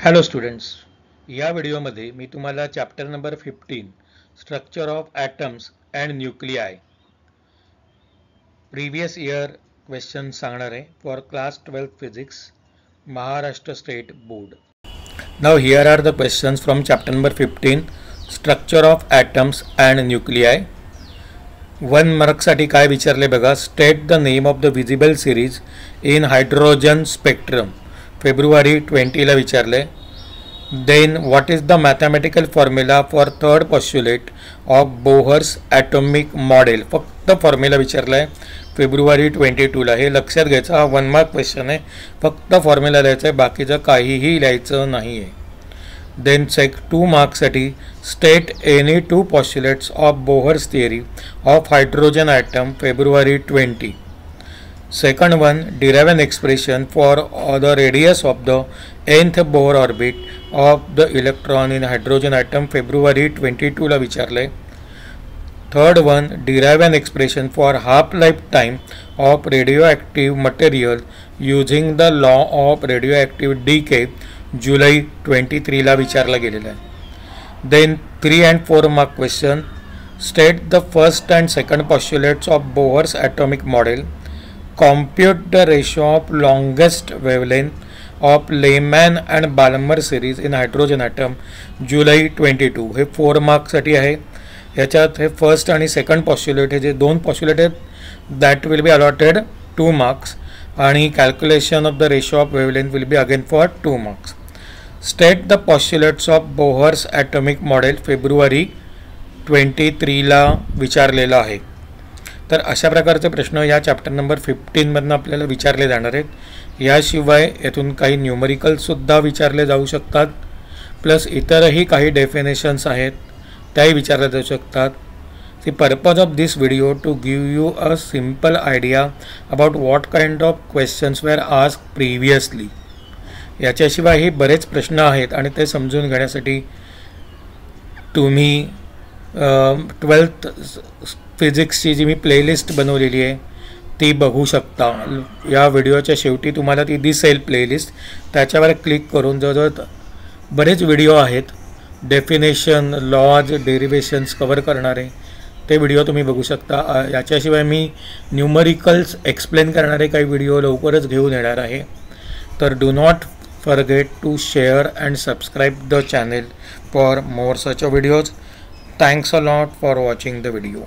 Hello students, या व्हिडिओमध्ये मी तुम्हाला chapter number 15 structure of atoms and nuclei previous year question सांगणार आहे for class 12 physics Maharashtra state board. Now here are the questions from chapter number 15 structure of atoms and nuclei. 1 मार्कसाठी काय विचारले बघा. State the name of the visible series in hydrogen spectrum. फेब्रुवारी 20 ला विचारले. Then what is the mathematical formula for third postulate of Bohr's atomic model. फक्त formula विचारला आहे फेब्रुवारी 22 ला. हे लक्षात घ्यायचं, हा 1 मार्क क्वेश्चन आहे. फक्त फॉर्म्युला लिहायचं आहे, बाकीचं काहीही लिहायचं नाही आहे. देन 2 मार्क्ससाठी state any 2 postulates of Bohr's theory of hydrogen atom. फेब्रुवारी 20. Second one, derive an expression for the radius of the nth Bohr orbit of the electron in hydrogen atom. February 22 ला विचारले. Third one, derive an expression for half-life time of radioactive material using the law of radioactive decay. जुलै 23 ला विचारला गेलेला आहे. Then 3 and 4 mark question. State the first and second postulates of Bohr's atomic model. Compute the ratio of longest wavelength of Lyman and Balmer series in hydrogen atom. जुलै 22. हे 4 मार्क्ससाठी आहे. याच्यात हे first आणि second पॉस्ट्युलेट हे जे 2 पॉस्ट्युलेट आहेत that will be allotted 2 marks आणि calculation of the ratio of wavelength will be again for 2 marks. State the postulates of Bohr's atomic model. फेब्रुवारी 23 ला विचारलेला आहे. तर अशा प्रकारचे प्रश्न या चॅप्टर नंबर 15 मधनं आपल्याला विचारले जाणार आहेत. याशिवाय यातून काही न्यूमरिकलसुद्धा विचारले जाऊ शकतात, प्लस इतरही काही डेफिनेशन्स आहेत त्याही विचारले जाऊ शकतात. The purpose of this video to give you a simple idea about what kind of questions were asked previously. याच्याशिवायही बरेच प्रश्न आहेत आणि ते समजून घेण्यासाठी तुम्ही 12th फिजिक्सची जी मी प्लेलिस्ट बनवलेली आहे ती बघू शकता. या व्हिडिओच्या शेवटी तुम्हाला ती दिसेल प्लेलिस्ट. त्याच्यावर क्लिक करून जवळजवळ बरेच व्हिडिओ आहेत डेफिनेशन, लॉज, डेरिवेशन्स कवर करणारे, ते व्हिडिओ तुम्ही बघू शकता. याच्याशिवाय मी न्यूमरिकल्स एक्सप्लेन करणारे काही व्हिडिओ लवकरच घेऊन येणार आहे. तर do not forget to share and subscribe the channel for more such videos. Thanks a lot for watching the video.